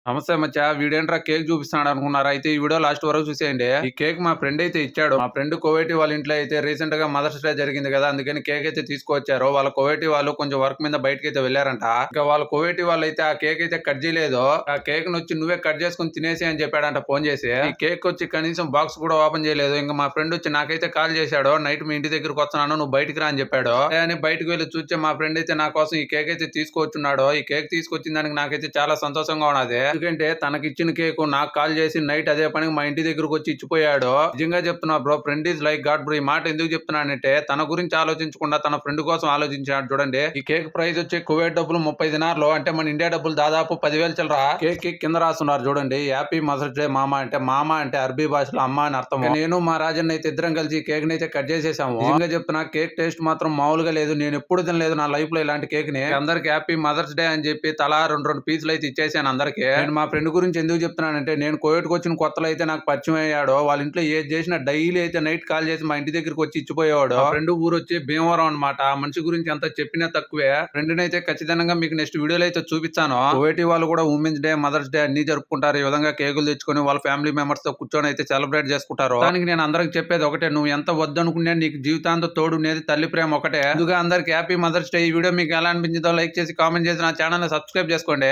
నమస్తే మచ్చా, వీడేంట్రా కేక్ చూపిస్తున్నాడు అనుకున్నారు. అయితే ఈ వీడియో లాస్ట్ వరకు చూసేయండి. ఈ కేక్ మా ఫ్రెండ్ అయితే ఇచ్చాడు. మా ఫ్రెండ్ కోవేటి వాళ్ళ ఇంట్లో అయితే రీసెంట్ గా మదర్స్ డే జరిగింది కదా, అందుకని కేక్ అయితే తీసుకొచ్చారు. వాళ్ళ కోవేటి వాళ్ళు కొంచెం వర్క్ మీద బయటకి అయితే వెళ్ళారంట. ఇంకా వాళ్ళ కోవేటి వాళ్ళు అయితే ఆ కేక్ అయితే కట్ చేయలేదు. ఆ కేక్ వచ్చి నువ్వే కట్ చేసుకుని తినేసి అని చెప్పాడంట ఫోన్ చేసి. ఈ కేక్ వచ్చి కనీసం బాక్స్ కూడా ఓపెన్ చేయలేదు. ఇంకా మా ఫ్రెండ్ వచ్చి నాకైతే కాల్ చేశాడు, నైట్ మీ ఇంటి దగ్గరకు వస్తున్నాను, నువ్వు బయటికి రా అని చెప్పాడు. అని బయటకు వెళ్ళి చూస్తే మా ఫ్రెండ్ అయితే నా కోసం ఈ కేక్ అయితే తీసుకొచ్చున్నాడు. ఈ కేక్ తీసుకొచ్చిన దానికి నాకైతే చాలా సంతోషంగా ఉన్నది. ఎందుకంటే తనకి ఇచ్చిన కేకు నాకు కాల్ చేసి నైట్ అదే పనికి మా ఇంటి దగ్గరకు వచ్చి ఇచ్చిపోయాడు. నిజంగా చెప్తున్నా bro, friend is like God bro. ఈ మాట ఎందుకు చెప్తున్నానంటే తన గురించి ఆలోచించకుండా తన ఫ్రెండ్ కోసం ఆలోచించాడు. చూడండి, ఈ కేక్ ప్రైస్ వచ్చి కువైట్ డబ్బులు 30 దినార్లు, అంటే మన ఇండియా డబ్బులు దాదాపు 10,000 చిల్లరా. కేక్ కి కింద రాస్తున్నారు చూడండి, హ్యాపీ మదర్స్ డే మామ. అంటే మామ అంటే అరబీ భాషలో అమ్మ అని అర్థం. నేను మా రాజన్ అయితే ఇద్దరం కలిసి కేక్ ని అయితే కట్ చేసేసాము. నిజంగా చెప్తున్నా, కేక్ టేస్ట్ మాత్రం మామూలుగా లేదు. నేను ఎప్పుడు తినలేదు నా లైఫ్ లో ఇలాంటి కేక్ ని. అందరికి హ్యాపీ మదర్స్ డే అని చెప్పి తలా రెండు పీసులు అయితే ఇచ్చేసాను అందరికి. నేను మా ఫ్రెండ్ గురించి ఎందుకు చెప్తున్నానంటే, నేను కోవిడ్కి వచ్చిన కొత్తలో అయితే నాకు పరిచయం అయ్యాడు. వాళ్ళ ఇంట్లో ఏది చేసినా డైలీ అయితే నైట్ కాల్ చేసి మా ఇంటి దగ్గరికి వచ్చి ఇచ్చిపోయేవాడు. ఫ్రెండ్ ఊరు వచ్చి భీమవరం అనమాట. ఆ మనిషి గురించి అంత చెప్పినా తక్కువే. ఫ్రెండ్ అయితే ఖచ్చితంగా మీకు నెక్స్ట్ వీడియోలో అయితే చూపిస్తాను. కోవేటి వాళ్ళు కూడా ఉమెన్స్ డే, మదర్స్ డే అన్ని జరుపుకుంటారు. ఈ విధంగా కేకులు తెచ్చుకొని వాళ్ళ ఫ్యామిలీ మెంబర్స్ తో కూర్చొని అయితే సెలబ్రేట్ చేసుకుంటారు. దానికి నేను అందరికి చెప్పేది ఒకటే, నువ్వు ఎంత వద్దనుకునే నీకు జీవితాంతో తోడునేది తల్లి ప్రేమ ఒకటే. అందుకే అందరికి హ్యాపీ మదర్స్ డే. ఈ వీడియో మీకు ఎలా అనిపించిందో లైక్ చేసి కామెంట్ చేసి నా ఛానల్ ని సబ్స్క్రైబ్ చేసుకోండి.